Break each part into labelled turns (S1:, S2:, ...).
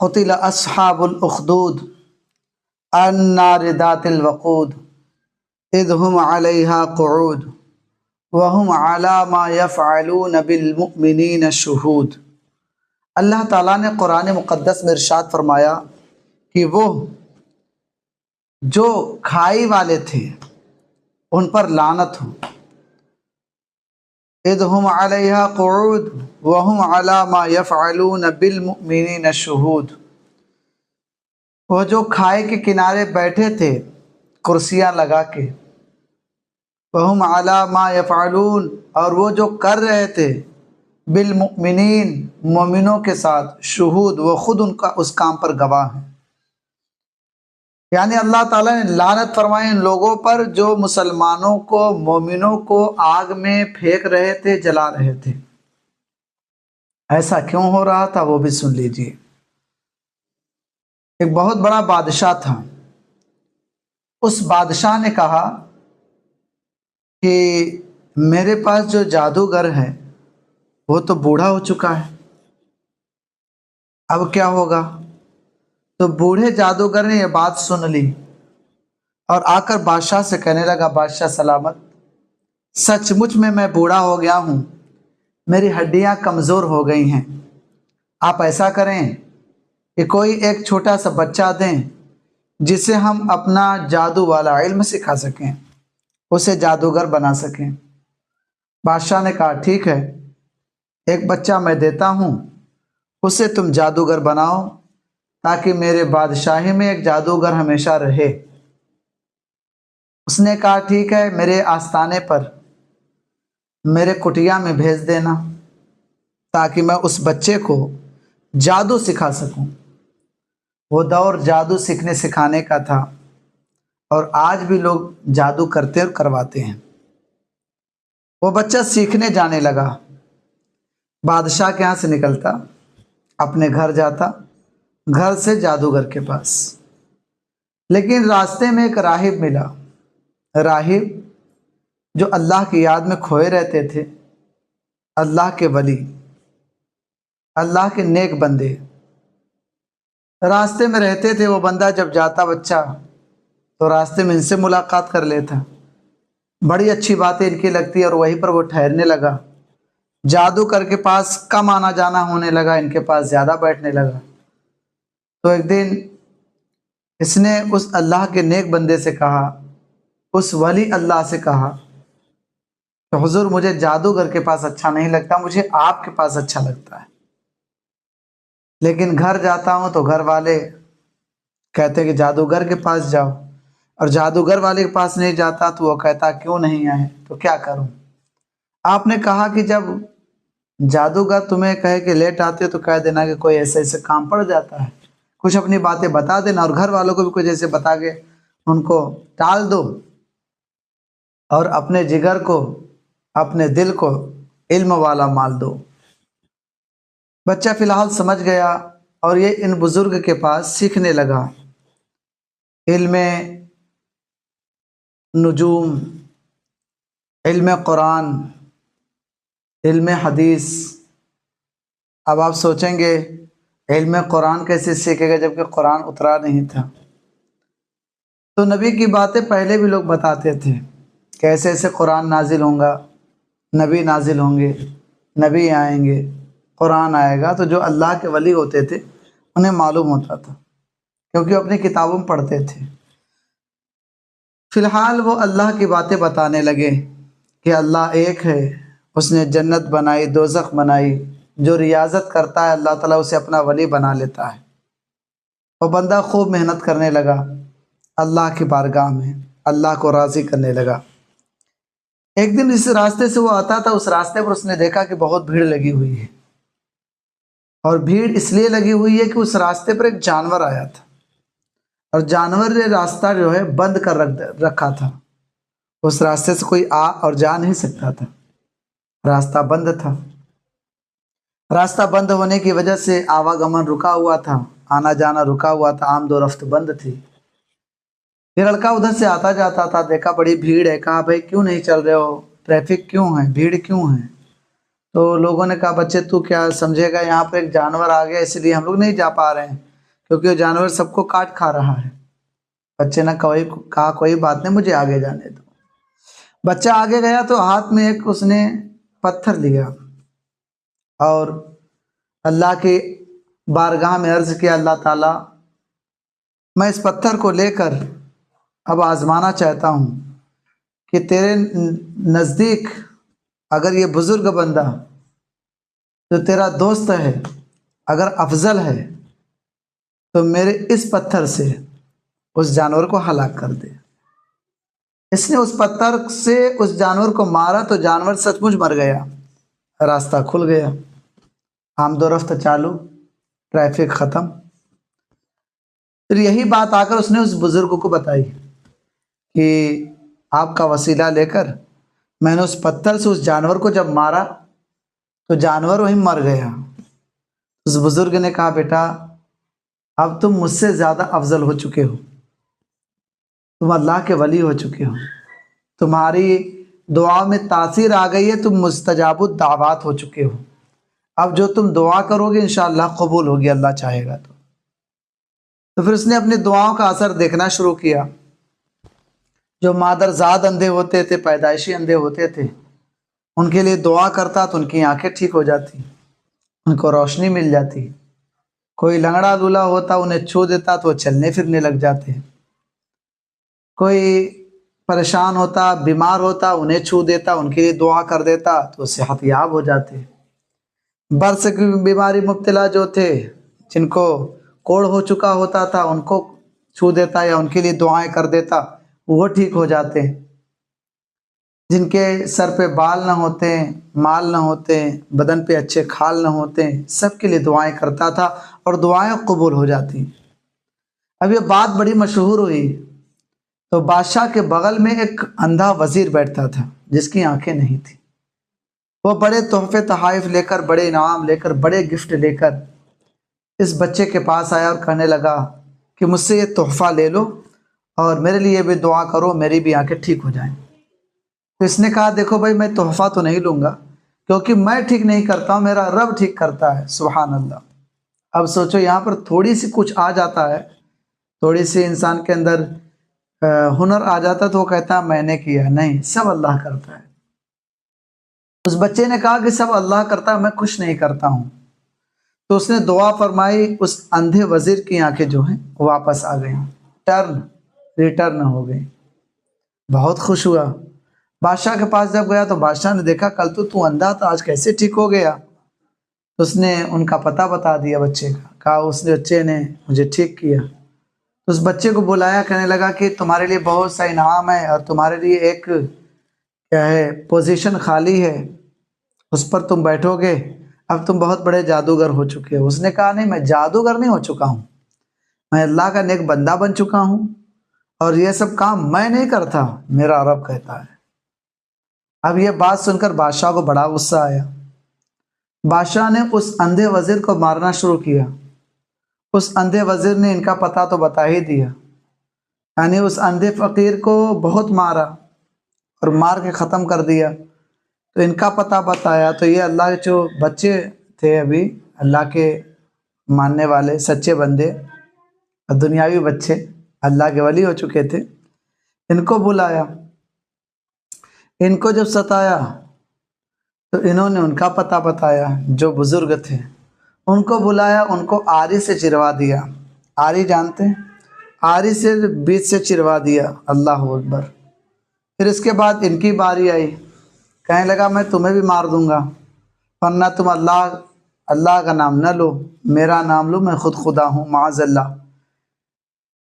S1: قتل اصحاب الاخدود النار ذات الوقود اذ هم علیہا قعود وهم علی ما یفعلون بالمؤمنین شہود۔ اللہ تعالیٰ نے قرآن مقدس میں ارشاد فرمایا کہ وہ جو کھائی والے تھے ان پر لعنت ہو۔ اذ هم علیہا قعود وهم علی ما یفعلون بالمؤمنین شہود۔ وہ جو کھائے کے کنارے بیٹھے تھے کرسیاں لگا کے، وهم علی ما یفعلون، اور وہ جو کر رہے تھے بالمؤمنین، مومنوں کے ساتھ، شہود، وہ خود ان کا اس کام پر گواہ ہیں۔ یعنی اللہ تعالیٰ نے لعنت فرمائی ان لوگوں پر جو مسلمانوں کو، مومنوں کو آگ میں پھینک رہے تھے، جلا رہے تھے۔ ایسا کیوں ہو رہا تھا وہ بھی سن لیجیے۔ ایک بہت بڑا بادشاہ تھا، اس بادشاہ نے کہا کہ میرے پاس جو جادوگر ہے وہ تو بوڑھا ہو چکا ہے، اب کیا ہوگا؟ تو بوڑھے جادوگر نے یہ بات سن لی اور آ کر بادشاہ سے کہنے لگا، بادشاہ سلامت، سچ مچ میں بوڑھا ہو گیا ہوں، میری ہڈیاں کمزور ہو گئی ہیں، آپ ایسا کریں کہ کوئی ایک چھوٹا سا بچہ دیں جسے ہم اپنا جادو والا علم سکھا سکیں، اسے جادوگر بنا سکیں۔ بادشاہ نے کہا ٹھیک ہے، ایک بچہ میں دیتا ہوں، اسے تم جادوگر بناؤ تاکہ میرے بادشاہی میں ایک جادوگر ہمیشہ رہے۔ اس نے کہا ٹھیک ہے، میرے آستانے پر، میرے کٹیا میں بھیج دینا تاکہ میں اس بچے کو جادو سکھا سکوں۔ وہ دور جادو سیکھنے سکھانے کا تھا، اور آج بھی لوگ جادو کرتے اور کرواتے ہیں۔ وہ بچہ سیکھنے جانے لگا، بادشاہ کے یہاں سے نکلتا، اپنے گھر جاتا، گھر سے جادوگر کے پاس۔ لیکن راستے میں ایک راہب ملا، راہب جو اللہ کی یاد میں کھوئے رہتے تھے، اللہ کے ولی، اللہ کے نیک بندے راستے میں رہتے تھے۔ وہ بندہ جب جاتا بچہ تو راستے میں ان سے ملاقات کر لیتا، بڑی اچھی باتیں ان کی لگتی، اور وہیں پر وہ ٹھہرنے لگا۔ جادوگر کے پاس کم آنا جانا ہونے لگا، ان کے پاس زیادہ بیٹھنے لگا۔ تو ایک دن اس نے اس اللہ کے نیک بندے سے کہا، اس ولی اللہ سے کہا کہ حضور مجھے جادوگر کے پاس اچھا نہیں لگتا، مجھے آپ کے پاس اچھا لگتا ہے، لیکن گھر جاتا ہوں تو گھر والے کہتے کہ جادوگر کے پاس جاؤ، اور جادوگر والے کے پاس نہیں جاتا تو وہ کہتا کیوں نہیں آئے، تو کیا کروں؟ آپ نے کہا کہ جب جادوگر تمہیں کہے کہ لیٹ آتے تو کہہ دینا کہ کوئی ایسے ایسے کام پڑ جاتا ہے، کچھ اپنی باتیں بتا دینا، اور گھر والوں کو بھی کچھ ایسے بتا کے ان کو ٹال دو، اور اپنے جگر کو، اپنے دل کو علم والا مال دو۔ بچہ فی الحال سمجھ گیا، اور یہ ان بزرگ کے پاس سیکھنے لگا علم نجوم، علم قرآن، علم حدیث۔ اب آپ سوچیں گے علم قرآن کیسے سیکھے گا جبکہ قرآن اترا نہیں تھا؟ تو نبی کی باتیں پہلے بھی لوگ بتاتے تھے کہ ایسے ایسے قرآن نازل ہوں گا، نبی نازل ہوں گے، نبی آئیں گے، قرآن آئے گا۔ تو جو اللہ کے ولی ہوتے تھے انہیں معلوم ہوتا تھا، کیونکہ وہ اپنی کتابوں میں پڑھتے تھے۔ فی الحال وہ اللہ کی باتیں بتانے لگے کہ اللہ ایک ہے، اس نے جنت بنائی، دوزخ بنائی، جو ریاضت کرتا ہے اللہ تعالیٰ اسے اپنا ولی بنا لیتا ہے۔ وہ بندہ خوب محنت کرنے لگا اللہ کی بارگاہ میں، اللہ کو راضی کرنے لگا۔ ایک دن اس راستے سے وہ آتا تھا، اس راستے پر اس نے دیکھا کہ بہت بھیڑ لگی ہوئی ہے، اور بھیڑ اس لیے لگی ہوئی ہے کہ اس راستے پر ایک جانور آیا تھا، اور جانور نے راستہ جو ہے بند کر رکھا تھا، اس راستے سے کوئی آ اور جا نہیں سکتا تھا، راستہ بند تھا۔ راستہ بند ہونے کی وجہ سے آواگمن رکا ہوا تھا، آنا جانا رکا ہوا تھا، آمد و رفت بند تھی۔ یہ لڑکا ادھر سے آتا جاتا تھا، دیکھا بڑی بھیڑ ہے، کہا بھائی کیوں نہیں چل رہے ہو، ٹریفک کیوں ہے، بھیڑ کیوں ہے؟ تو لوگوں نے کہا بچے تو کیا سمجھے گا، یہاں پر ایک جانور آ گیا اس لیے ہم لوگ نہیں جا پا رہے ہیں، کیونکہ وہ جانور سب کو کاٹ کھا رہا ہے۔ بچے نے کہا کوئی بات نہیں، مجھے آگے جانے دو۔ بچہ آگے گیا تو ہاتھ میں ایک اس نے پتھر لیا اور اللہ کی بارگاہ میں عرض کیا، اللہ تعالیٰ میں اس پتھر کو لے کر اب آزمانا چاہتا ہوں کہ تیرے نزدیک اگر یہ بزرگ بندہ جو تیرا دوست ہے اگر افضل ہے تو میرے اس پتھر سے اس جانور کو ہلاک کر دے۔ اس نے اس پتھر سے اس جانور کو مارا تو جانور سچ مچ مر گیا، راستہ کھل گیا، آمد و رفت چالو، ٹریفک ختم۔ پھر یہی بات آ کر اس نے اس بزرگ کو بتائی کہ آپ کا وسیلہ لے کر میں نے اس پتھر سے اس جانور کو جب مارا تو جانور وہیں مر گیا۔ اس بزرگ نے کہا، بیٹا اب تم مجھ سے زیادہ افضل ہو چکے ہو، تم اللہ کے ولی ہو چکے ہو، تمہاری دعا میں تاثیر آ گئی ہے، تم مستجاب الدعوات ہو چکے ہو، اب جو تم دعا کرو گے انشاءاللہ قبول ہوگی اللہ چاہے گا تو پھر اس نے اپنی دعاؤں کا اثر دیکھنا شروع کیا۔ جو مادرزاد اندھے ہوتے تھے، پیدائشی اندھے ہوتے تھے، ان کے لیے دعا کرتا تو ان کی آنکھیں ٹھیک ہو جاتی، ان کو روشنی مل جاتی۔ کوئی لنگڑا لولا ہوتا انہیں چھو دیتا تو وہ چلنے پھرنے لگ جاتے۔ کوئی پریشان ہوتا، بیمار ہوتا، انہیں چھو دیتا، ان کے لیے دعا کر دیتا تو صحت یاب ہو جاتے۔ برس کی بیماری مبتلا جو تھے، جن کو کوڑ ہو چکا ہوتا تھا، ان کو چھو دیتا یا ان کے لیے دعائیں کر دیتا، وہ ٹھیک ہو جاتے۔ جن کے سر پہ بال نہ ہوتے، مال نہ ہوتے، بدن پہ اچھے کھال نہ ہوتے، سب کے لیے دعائیں کرتا تھا اور دعائیں قبول ہو جاتی۔ اب یہ بات بڑی مشہور ہوئی تو بادشاہ کے بغل میں ایک اندھا وزیر بیٹھتا تھا جس کی آنکھیں نہیں تھیں۔ وہ بڑے تحفے تحائف لے کر، بڑے انعام لے کر، بڑے گفٹ لے کر اس بچے کے پاس آیا اور کہنے لگا کہ مجھ سے یہ تحفہ لے لو اور میرے لیے بھی دعا کرو، میری بھی آنکھیں ٹھیک ہو جائیں۔ تو اس نے کہا، دیکھو بھائی میں تحفہ تو نہیں لوں گا کیونکہ میں ٹھیک نہیں کرتا ہوں، میرا رب ٹھیک کرتا ہے۔ سبحان اللہ۔ اب سوچو یہاں پر تھوڑی سی کچھ آ جاتا ہے، تھوڑی سی انسان کے اندر ہنر آ جاتا تو وہ کہتا ہے میں نے کیا، نہیں، سب اللہ کرتا ہے۔ اس بچے نے کہا کہ سب اللہ کرتا ہے، میں کچھ نہیں کرتا ہوں۔ تو اس نے دعا فرمائی، اس اندھے وزیر کی آنکھیں جو ہیں واپس آ گئیں، ریٹرن ہو گئیں۔ بہت خوش ہوا۔ بادشاہ کے پاس جب گیا تو بادشاہ نے دیکھا کل تو اندھا تھا، آج کیسے ٹھیک ہو گیا؟ اس نے ان کا پتہ بتا دیا بچے کا، کہا اس بچے نے مجھے ٹھیک کیا۔ اس بچے کو بلایا، کہنے لگا کہ تمہارے لیے بہت سا انعام ہے اور تمہارے لیے ایک کیا ہے پوزیشن خالی ہے، اس پر تم بیٹھو گے، اب تم بہت بڑے جادوگر ہو چکے ہو۔ اس نے کہا نہیں، میں جادوگر نہیں ہو چکا ہوں، میں اللہ کا نیک بندہ بن چکا ہوں اور یہ سب کام میں نہیں کرتا، میرا رب کہتا ہے۔ اب یہ بات سن کر بادشاہ کو بڑا غصہ آیا۔ بادشاہ نے اس اندھے وزیر کو مارنا شروع کیا۔ اس اندھے وزیر نے ان کا پتہ تو بتا ہی دیا، یعنی اس اندھے فقیر کو بہت مارا اور مار کے ختم کر دیا۔ تو ان کا پتہ بتایا تو یہ اللہ کے جو بچے تھے، ابھی اللہ کے ماننے والے سچے بندے اور دنیاوی بچے اللہ کے ولی ہو چکے تھے، ان کو بلایا۔ ان کو جب ستایا تو انہوں نے ان کا پتہ بتایا، جو بزرگ تھے ان کو بلایا، ان کو آری سے چروا دیا۔ آری جانتے ہیں؟ آری سے بیچ سے چروا دیا۔ اللہ اکبر۔ پھر اس کے بعد ان کی باری آئی، کہنے لگا میں تمہیں بھی مار دوں گا، ورنہ تم اللہ کا نام نہ لو، میرا نام لو، میں خود خدا ہوں، معاذ اللہ۔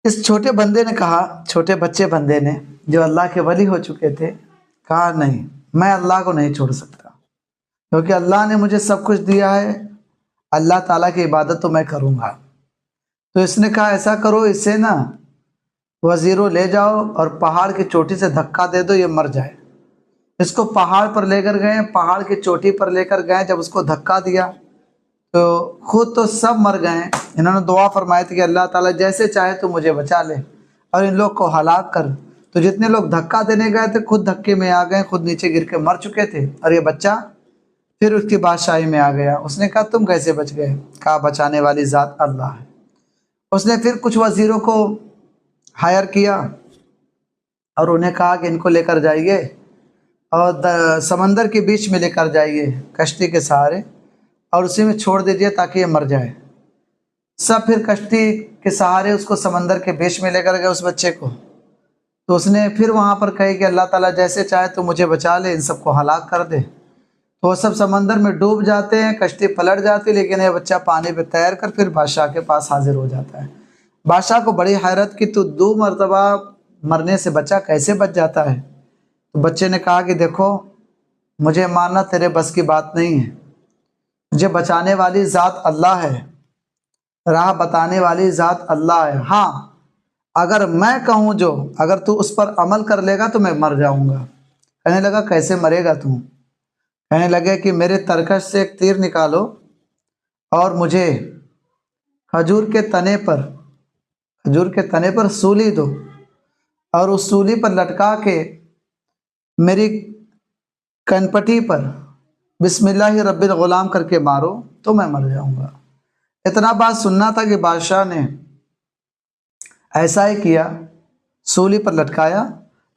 S1: اس چھوٹے بندے نے کہا، چھوٹے بچے بندے نے جو اللہ کے ولی ہو چکے تھے، کہا نہیں، میں اللہ کو نہیں چھوڑ سکتا کیونکہ اللہ نے مجھے سب کچھ دیا ہے، اللہ تعالیٰ کی عبادت تو میں کروں گا۔ تو اس نے کہا ایسا کرو، اسے نا وزیروں لے جاؤ اور پہاڑ کی چوٹی سے دھکا دے دو، یہ مر جائے۔ اس کو پہاڑ پر لے کر گئے، پہاڑ کی چوٹی پر لے کر گئے، جب اس کو دھکا دیا تو خود تو سب مر گئے۔ انہوں نے دعا فرمائی تھی کہ اللہ تعالیٰ جیسے چاہے تو مجھے بچا لے اور ان لوگ کو ہلاک کر۔ تو جتنے لوگ دھکا دینے گئے تھے خود دھکے میں آ گئے، خود نیچے گر کے مر چکے تھے، اور یہ بچہ پھر اس کی بادشاہی میں آ گیا۔ اس نے کہا تم کیسے بچ گئے؟ کہا بچانے والی ذات اللہ ہے۔ اس نے پھر کچھ وزیروں کو ہائر کیا اور انہیں کہا کہ ان کو لے کر جائیے اور سمندر کے بیچ میں لے کر جائیے کشتی کے سہارے، اور اسی میں چھوڑ دیجیے تاکہ یہ مر جائے۔ سب پھر کشتی کے سہارے اس کو سمندر کے بیچ میں لے کر گئے اس بچے کو۔ تو اس نے پھر وہاں پر کہی کہ اللہ تعالیٰ جیسے چاہے تو مجھے بچا لے، ان سب کو ہلاک کر دے۔ تو وہ سب سمندر میں ڈوب جاتے ہیں، کشتی پلٹ جاتی، لیکن یہ بچہ پانی پہ تیر کر پھر بادشاہ کے پاس حاضر ہو جاتا ہے۔ بادشاہ کو بڑی حیرت کی، تو 2 مرتبہ مرنے سے بچہ کیسے بچ جاتا ہے؟ تو بچے نے کہا کہ دیکھو، مجھے ماننا تیرے بس کی بات نہیں ہے، مجھے بچانے والی ذات اللہ ہے، راہ بتانے والی ذات اللہ ہے۔ ہاں، اگر میں کہوں اگر تو اس پر عمل کر لے گا تو میں مر جاؤں گا۔ کہنے لگا کیسے مرے گا تو؟ کہنے لگے کہ میرے ترکش سے ایک تیر نکالو اور مجھے کھجور کے تنے پر سولی دو، اور اس سولی پر لٹکا کے میری کنپٹی پر بسم اللہ رب الغلام کر کے مارو تو میں مر جاؤں گا۔ اتنا بات سننا تھا کہ بادشاہ نے ایسا ہی کیا، سولی پر لٹکایا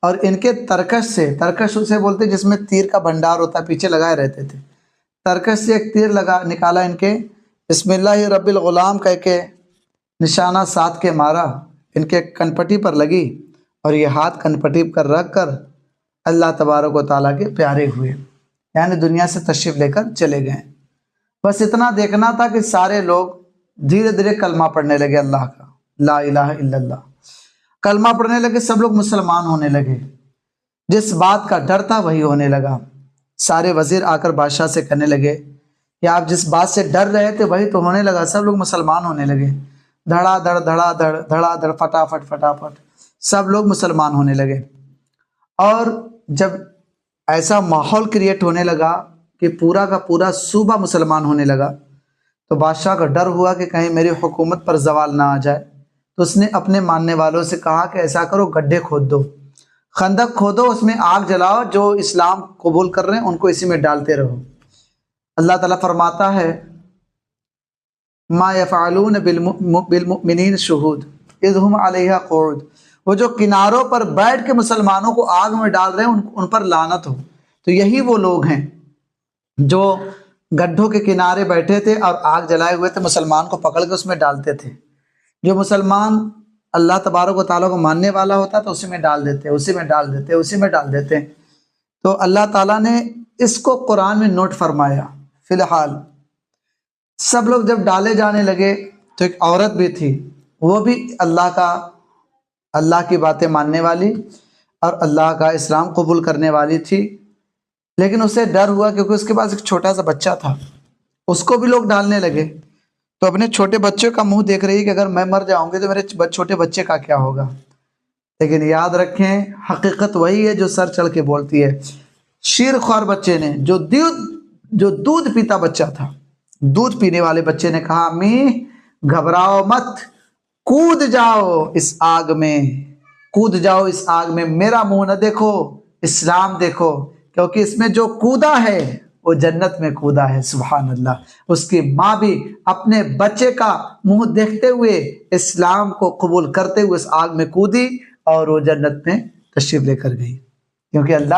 S1: اور ان کے ترکش اسے بولتے جس میں تیر کا بھنڈار ہوتا ہے، پیچھے لگائے رہتے تھے، ترکش سے ایک تیر نکالا، ان کے بسم اللہ رب الغلام کہہ کے نشانہ ساتھ کے مارا، ان کے کنپٹی پر لگی اور یہ ہاتھ کنپٹی پر رکھ کر اللہ تبارک و تعالیٰ کے پیارے ہوئے، یعنی دنیا سے تشریف لے کر چلے گئے۔ بس اتنا دیکھنا تھا کہ سارے لوگ دھیرے دھیرے کلمہ پڑھنے لگے اللہ کا، لا الہ الا اللہ، کلمہ پڑھنے لگے، سب لوگ مسلمان ہونے لگے، جس بات کا ڈر تھا وہی ہونے لگا۔ سارے وزیر آ کر بادشاہ سے کہنے لگے کہ آپ جس بات سے ڈر رہے تھے وہی تو ہونے لگا، سب لوگ مسلمان ہونے لگے، دھڑا دھڑ فٹافٹ سب لوگ مسلمان ہونے لگے۔ اور جب ایسا ماحول کریٹ ہونے لگا کہ پورا کا پورا صوبہ مسلمان ہونے لگا، تو بادشاہ کا ڈر ہوا کہ کہیں میری حکومت پر زوال نہ آ جائے، تو اس نے اپنے ماننے والوں سے کہا کہ ایسا کرو، گڈھے کھود دو، خندق کھودو، اس میں آگ جلاؤ، جو اسلام قبول کر رہے ہیں ان کو اسی میں ڈالتے رہو۔ اللہ تعالیٰ فرماتا ہے ما یفعلون بالمؤمنین شہود اذ ہم علیہا قعود، وہ جو کناروں پر بیٹھ کے مسلمانوں کو آگ میں ڈال رہے ہیں ان پر لعنت ہو۔ تو یہی وہ لوگ ہیں جو گڈھوں کے کنارے بیٹھے تھے اور آگ جلائے ہوئے تھے، مسلمان کو پکڑ کے اس میں ڈالتے تھے۔ جو مسلمان اللہ تبارک و تعالیٰ کو ماننے والا ہوتا تو اسی میں ڈال دیتے۔ تو اللہ تعالیٰ نے اس کو قرآن میں نوٹ فرمایا۔ فی الحال سب لوگ جب ڈالے جانے لگے تو ایک عورت بھی تھی، وہ بھی اللہ کی باتیں ماننے والی اور اللہ کا اسلام قبول کرنے والی تھی، لیکن اسے ڈر ہوا کیونکہ اس کے پاس ایک چھوٹا سا بچہ تھا، اس کو بھی لوگ ڈالنے لگے۔ تو اپنے چھوٹے بچے کا منہ دیکھ رہی کہ اگر میں مر جاؤں گی تو میرے چھوٹے بچے کا کیا ہوگا۔ لیکن یاد رکھیں، حقیقت وہی ہے جو سر چڑھ کے بولتی ہے۔ شیر خوار بچے نے، جو دودھ پیتا بچہ تھا، دودھ پینے والے بچے نے کہا امی گھبراؤ مت، کود جاؤ اس آگ میں، میرا منہ نہ دیکھو، اسلام دیکھو، کیونکہ اس میں جو کودا ہے وہ جنت میں کودا ہے۔ سبحان اللہ۔ اس کی ماں بھی اپنے بچے کا منہ دیکھتے ہوئے اسلام کو قبول کرتے ہوئے اس آگ میں کودی اور وہ جنت میں تشریف لے کر گئی، کیونکہ اللہ